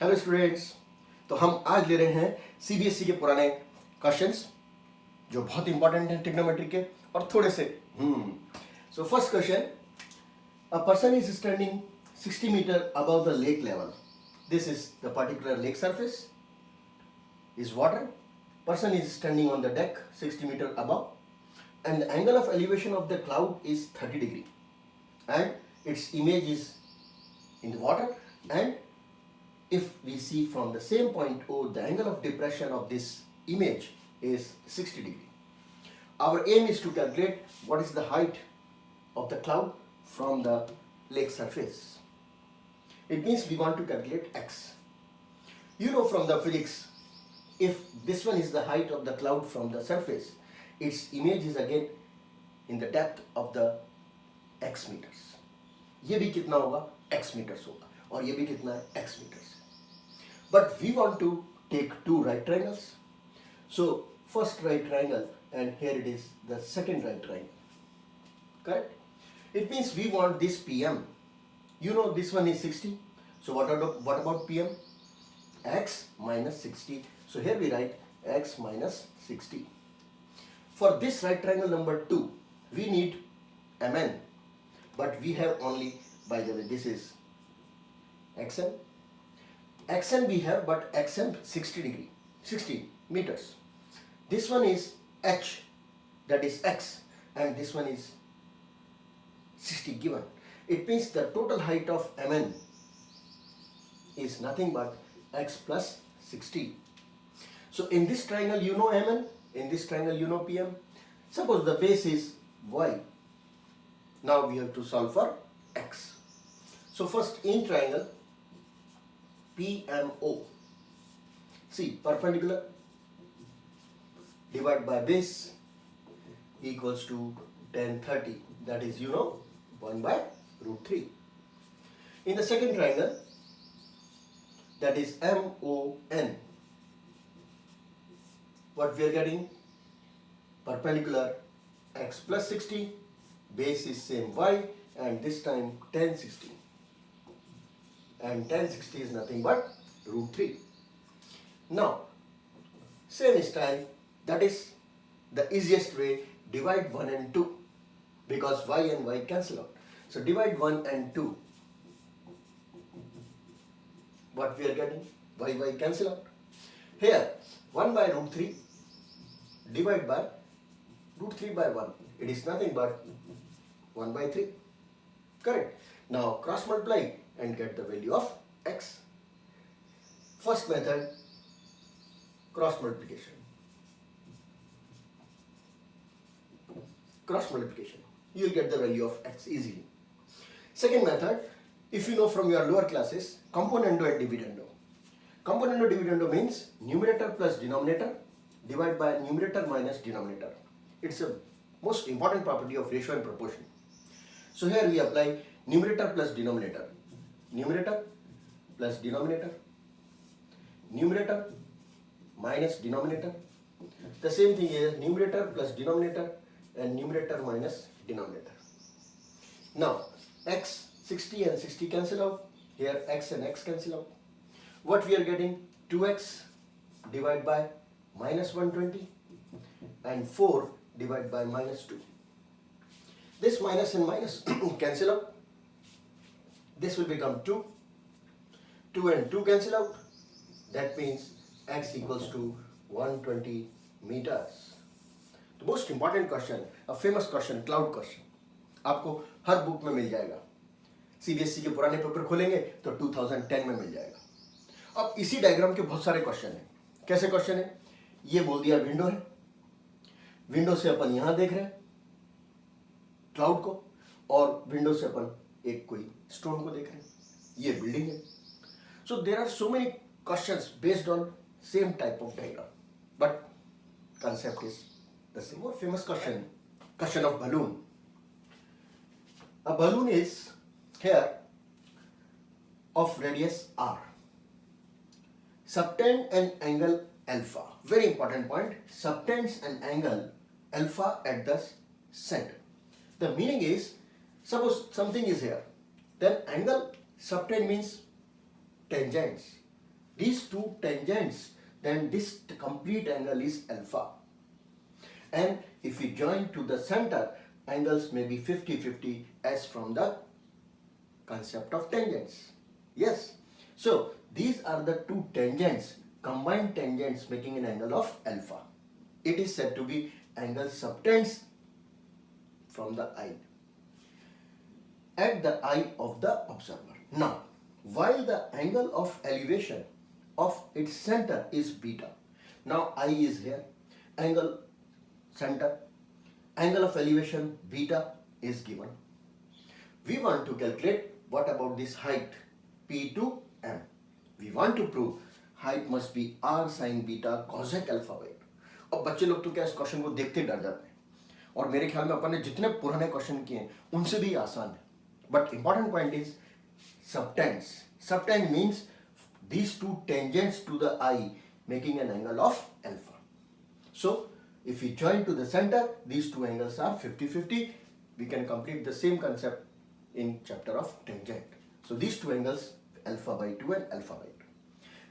Hello students, तो हम आज ले रहे हैं सीबीएसई के पुराने क्वेश्चंस जो बहुत इंपॉर्टेंट हैं ट्रिग्नोमेट्री के और थोड़े से so first question, a person is standing 60 metre above the lake level. This is the particular lake surface is water. Person is standing on the deck 60 meter above and the angle of elevation of the cloud is 30 degree and its image is in the water, and if we see from the same point O, the angle of depression of this image is 60 degree. Our aim is to calculate what is the height of the cloud from the lake surface. It means we want to calculate x. You know from the physics, if this one is the height of the cloud from the surface, its image is again in the depth of the x meters. ये भी कितना होगा? x meters होगा और ये भी कितना है? x meters. But we want to take two right triangles. So first right triangle and here it is the second right triangle. Correct? It means we want this PM. You know this one is 60. So what about PM? X minus 60. So here we write x minus 60. For this right triangle number 2, we need Mn, but we have only, by the way, this is Xn. Xn we have, but Xn 60 degree, 60 meters. This one is H, that is X, and this one is 60 given. It means the total height of Mn is nothing but x plus 60. So in this triangle you know Mn, in this triangle you know PM. Suppose the base is y. Now we have to solve for x. So first in triangle PMO, see perpendicular divided by base equals to tan 30. That is, you know, 1 by root 3. In the second triangle, that is MON, what we are getting? Perpendicular x plus 60, base is same y, and this time tan 60, and tan 60 is nothing but root 3. Now same style, that is the easiest way, divide 1 and 2 because y and y cancel out. So divide 1 and 2, what we are getting? Y cancel out. Here 1 by root 3 divide by root 3 by 1, it is nothing but 1 by 3. Correct? Now cross multiply and get the value of x. First method, cross multiplication. Cross multiplication, you will get the value of x easily. Second method, if you know from your lower classes, componendo and dividendo. Componendo dividendo means numerator plus denominator divided by numerator minus denominator. It's a most important property of ratio and proportion. So here we apply numerator plus denominator, numerator plus denominator, numerator minus denominator. The same thing is numerator plus denominator and numerator minus denominator. Now x, 60 and 60 cancel out. Here x and x cancel out. What we are getting? 2x divided by minus 120 and 4 divided by minus 2. This minus and minus cancel out. This will become 2. 2 and 2 cancel out. That means x equals to 120 meters. The most important question, a famous question, cloud question. आपको हर book में मिल जाएगा. CBSE के पुराने paper खोलेंगे तो 2010 में मिल जाएगा. अब इसी डायग्राम के बहुत सारे क्वेश्चन हैं. कैसे क्वेश्चन है? ये बोल दिया विंडो है, विंडो से अपन यहां देख रहे हैं क्लाउड को, और विंडो से अपन एक कोई स्टोन को देख रहे हैं, ये बिल्डिंग है. So there are so many questions based on same type of diagram, but concept is the same. More famous question, question of balloon. A balloon is here of radius r, subtend an angle alpha. Very important point, subtends an angle alpha at the center. The meaning is, suppose something is here, then angle subtend means tangents. these two tangents, then this complete angle is alpha. And if we join to the center, angles may be 50-50 as from the concept of tangents. Yes. So these are the two tangents, combined tangents making an angle of alpha. It is said to be angle subtends from the eye, at the eye of the observer. Now, while the angle of elevation of its center is beta, now eye is here, angle center, angle of elevation beta is given. We want to calculate what about this height P to M. We want to prove height must be R sin beta cosec alpha by 2. अब बच्चे लोग तो क्या इस question को देखते डर जाते हैं और मेरे ख्याल में अपन ने जितने पुराने क्वेश्चन किए हैं उनसे भी आसान है. But important point is subtends. Subtend means these two tangents to the eye making an angle of alpha. So if we join to the center, these two angles are 50-50. We can complete the same concept in chapter of tangent. So these two angles alpha by 2 and alpha by 2.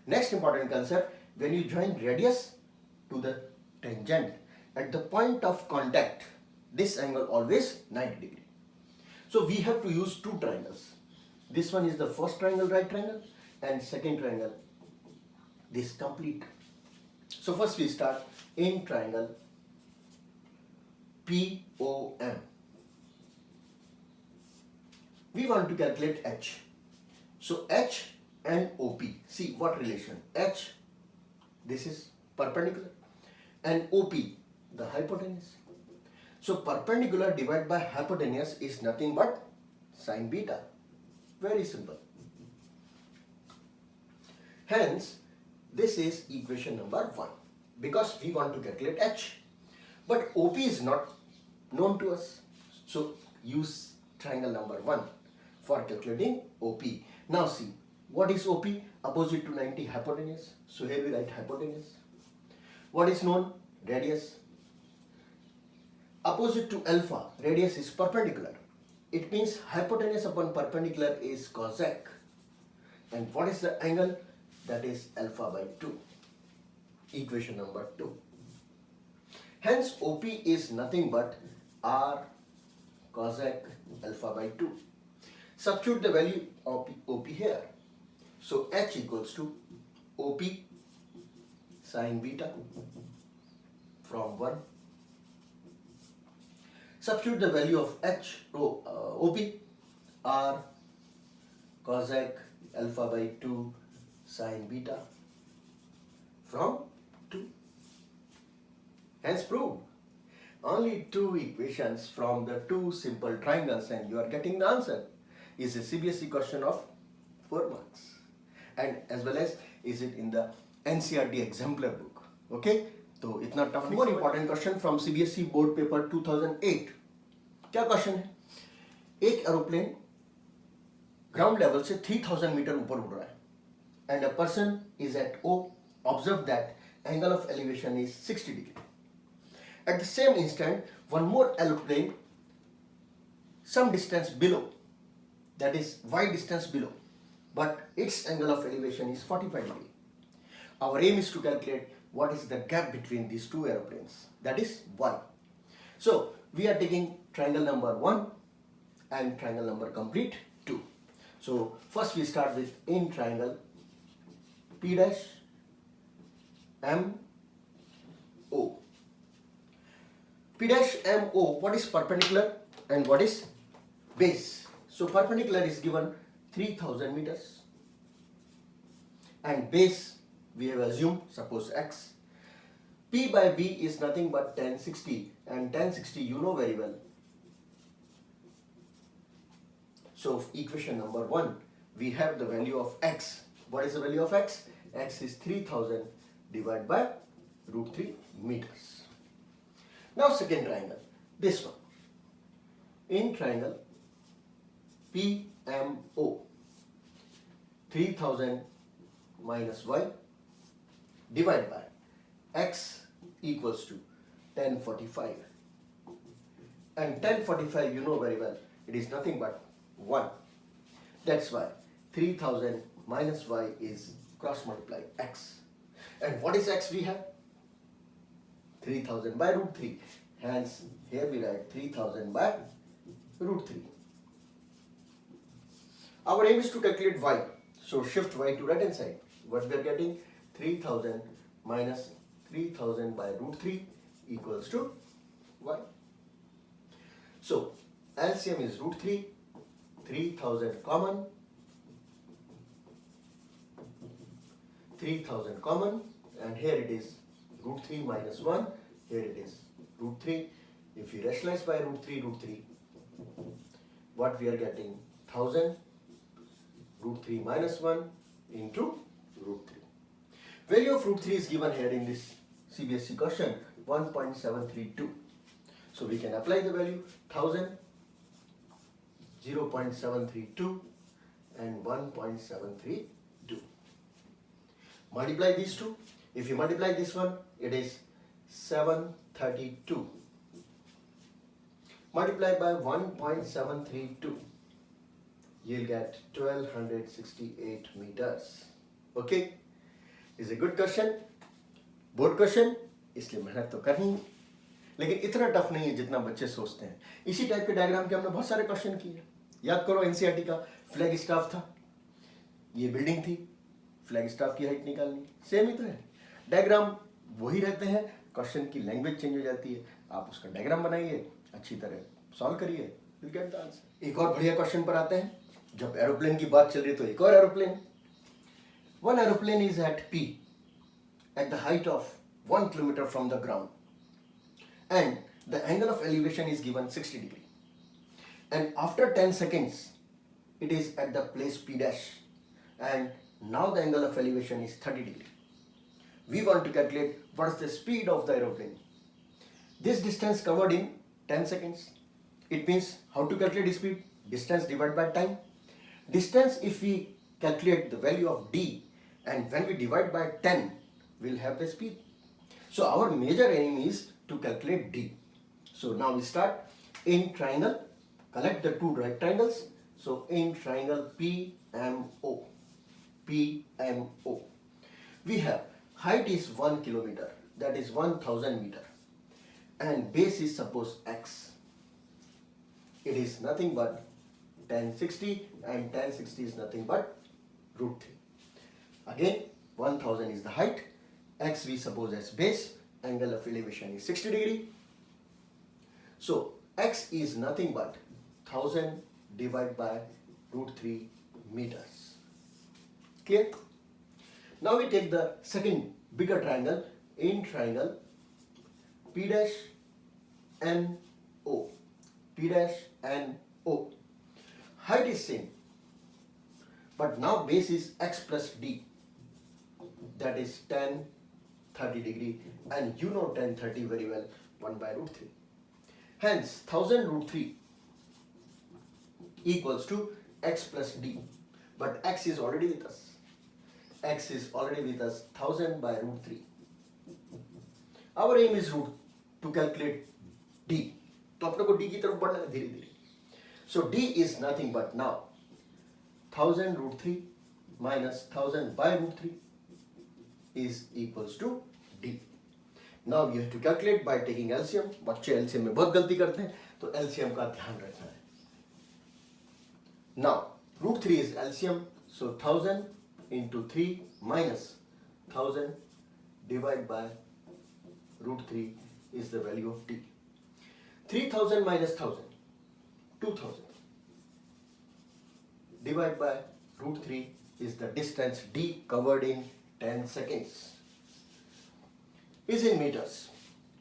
Next important concept, when you join radius to the tangent at the point of contact, this angle always 90 degree. So we have to use two triangles. This one is the first triangle, right triangle, and second triangle, this complete. So first we start in triangle POM. We want to calculate H. So H and OP, see what relation? H, this is perpendicular, and OP, the hypotenuse. So perpendicular divided by hypotenuse is nothing but sin beta. Very simple. Hence, this is equation number 1 because we want to calculate H. But OP is not known to us. So use triangle number 1 for calculating OP. Now see, what is OP? Opposite to 90 hypotenuse. So here we write hypotenuse. What is known? Radius. Opposite to alpha, radius is perpendicular. It means hypotenuse upon perpendicular is cosec. And what is the angle? That is alpha by 2. Equation number 2. Hence OP is nothing but R cosec alpha by 2. Substitute the value of OP here. So H equals to OP sin beta from 1. Substitute the value of OP, R cosec alpha by 2 sin beta from 2. Hence proved. Only two equations from the two simple triangles and you are getting the answer. Is a CBSE question of 4 marks. And as well as is it in the NCERT exemplar book. Okay? तो इतना tough. More important question from CBSE board paper 2008. क्या question है? एक aeroplane ground level से 3000 metre ऊपर उड़ रहा है and a person is at O. Observe that angle of elevation is 60 degree. At the same instant, one more aeroplane some distance below, that is y distance below, but its angle of elevation is 45 degree. Our aim is to calculate what is the gap between these two aeroplanes, that is y. So we are taking triangle number 1 and triangle number complete 2. So first we start with in triangle P dash M O. P dash M O, what is perpendicular and what is base? So perpendicular is given 3000 meters and base we have assumed, suppose x. P by B is nothing but 1060 and 1060 you know very well. So equation number 1, we have the value of x. What is the value of x? X is 3000 divided by root 3 meters. Now second triangle, this one. In triangle PMO, 3000 minus y divided by x equals to 1045. And 1045 you know very well, it is nothing but 1. That's why 3000 minus y is cross multiply x. And what is x we have? 3000 by root 3. Hence here we write 3000 by root 3. Our aim is to calculate y. So shift y to right hand side. What we are getting? 3000 minus 3000 by root 3 equals to y. So LCM is root 3, 3000 common, 3000 common, and here it is root 3 minus 1, here it is root 3. If we rationalize by root 3, what we are getting? 1000 root 3 minus 1 into root 3. Value of root 3 is given here in this CBSE question, 1.732. So we can apply the value 1000, 0.732 and 1.732. Multiply these two. If you multiply this one, it is 732. Multiply by 1.732. You'll get 1268 meters. Okay? Is a good question. Board question, इसलिए मेहनत तो करनी है, लेकिन इतना tough नहीं है जितना बच्चे सोचते हैं। इसी टाइप के डायग्राम के हमने बहुत सारे क्वेश्चन किए। याद करो एनसीईआरटी का फ्लैग स्टाफ था, ये बिल्डिंग थी, फ्लैग स्टाफ की हाइट निकालनी, सेम ही तो है। डायग्राम वही रहते हैं, क्वेश्चन की लैंग्वेज चेंज हो जाती है। आप उसका डायग्राम बनाइए, अच्छी तरह सॉल्व करिए, यू गेट द आंसर। एक और बढ़िया क्वेश्चन पर आते हैं। जब एरोप्लेन की बात चल रही है तो एक और aeroplane. One aeroplane is at p at the height of 1 kilometer from the ground, and the angle of elevation is given 60 degree, and after 10 seconds it is at the place P dash, and now the angle of elevation is 30 degree. We want to calculate what is the speed of the aeroplane. This distance covered in 10 seconds. It means how to calculate speed? Distance divided by time. Distance, if we calculate the value of d, and when we divide by 10, we'll have the speed. So our major aim is to calculate d. So now we start. In triangle, collect the two rectangles. So in triangle PMO, we have height is 1 kilometer, that is 1000 meter, and base is suppose x. It is nothing but 1060, and 1060 is nothing but root 3. Again, 1000 is the height, x we suppose as base, angle of elevation is 60 degree. So x is nothing but 1000 divided by root 3 meters. Clear? Now we take the second bigger triangle. In triangle P dash N O, P dash N O, height is same, but now base is x plus d, that is 10 30 degree, and you know 10 30 very well, 1 by root 3. Hence 1000 root 3 equals to x plus d, but x is already with us. X is already with us, 1000 by root 3. Our aim is to calculate d. तो अपने को d की तरफ बढ़ना है धीरे धीरे. So d is nothing but now 1000 root 3 minus 1000 by root 3 is equals to d. Now you have to calculate by taking LCM. बच्चे LCM में बहुत गलती करते हैं, तो LCM का ध्यान रखना है. Now root 3 is LCM, so 1000 into 3 minus 1000 divided by root 3 is the value of d. 3000 minus 1000, 2000 divided by root 3 is the distance d covered in 10 seconds. Is in meters.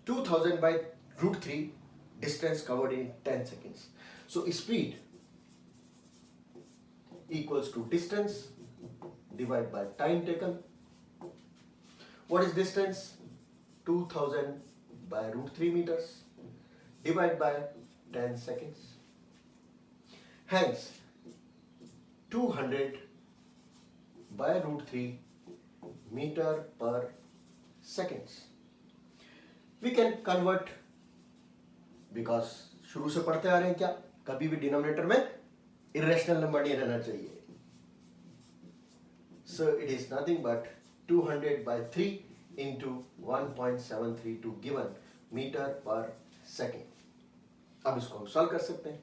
2000 by root 3, distance covered in 10 seconds. So speed equals to distance divided by time taken. What is distance? 2000 by root 3 meters divided by 10 seconds. Hence 200 by root 3 meter per seconds. We can convert, because शुरू से पढ़ते आ रहे हैं क्या, कभी भी denominator में irrational number नहीं रहना चाहिए. So it is nothing but 200 by 3 into 1.732 given metre per second. अब इसको हम सॉल्व कर सकते हैं.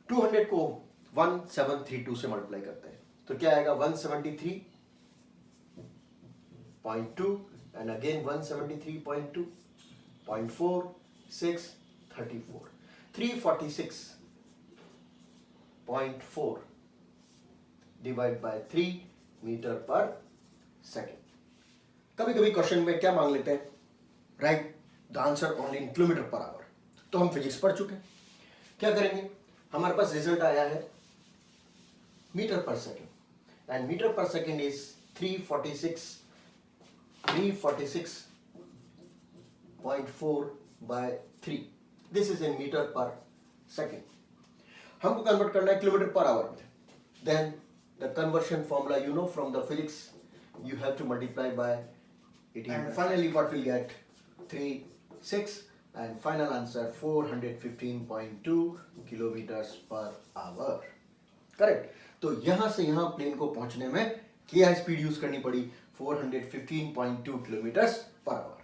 200 को 1732 से मल्टीप्लाई करते हैं तो क्या आएगा 173.2 and again 173.2 0.4 6 34 346.4 divide by 3 metre per second. कभी कभी क्वेश्चन में क्या मांग लेते हैं, write the answer only in kilometre per hour. तो हम फिजिक्स पढ़ चुके हैं. क्या करेंगे, हमारे पास रिजल्ट आया है metre per second and metre per second is 346.4 by 3. This is in metre per second. हमको कन्वर्ट करना है किलोमीटर पर आवर में. Then the conversion formula you know from the physics, you have to multiply by 18 and finally what we'll get 36 and final answer 415.2 kilometers per hour. Correct. तो यहां से यहां plane को पहुंचने में क्या स्पीड यूज करनी पड़ी 415.2 किलोमीटर्स पर आवर.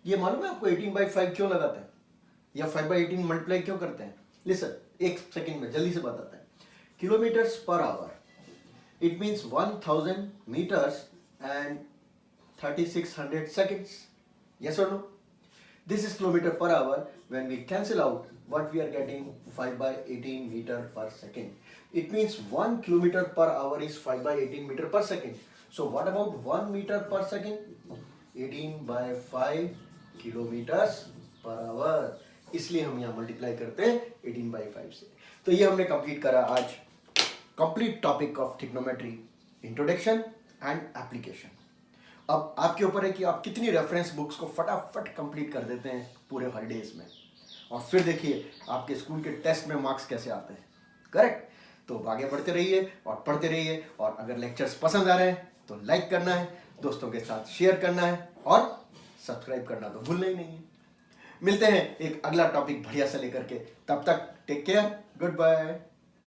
ये मालूम है आपको 18/5 क्यों लगाते हैं या 5/18 मल्टीप्लाई क्यों करते हैं? लिसन, एक सेकंड में जल्दी से बताते हैं. Kilometres per hour, it means 1000 meters and 3600 seconds. Yes or no? This is kilometer per hour. When we cancel out, what we are getting 5/18 meter per second. It means 1 kilometer per hour is 5/18 meter per second. So what about 1 meter per second? 18/5 kilometers per hour. इसलिए हम यहाँ multiply करते हैं 18/5 से. तो ये हमने complete करा आज complete topic of trigonometry, introduction and application. अब आपके ऊपर है कि आप कितनी रेफरेंस बुक्स को फटाफट कंप्लीट कर देते हैं पूरे हॉलीडेज में, और फिर देखिए आपके स्कूल के टेस्ट में मार्क्स कैसे आते हैं. करेक्ट. तो आगे बढ़ते रहिए और पढ़ते रहिए, और अगर लेक्चर्स पसंद आ रहे हैं तो लाइक करना है, दोस्तों के साथ शेयर करना है और सब्सक्राइब करना तो भूलना ही नहीं है. मिलते हैं एक अगला टॉपिक बढ़िया से लेकर के. तब तक टेक केयर, गुड बाय.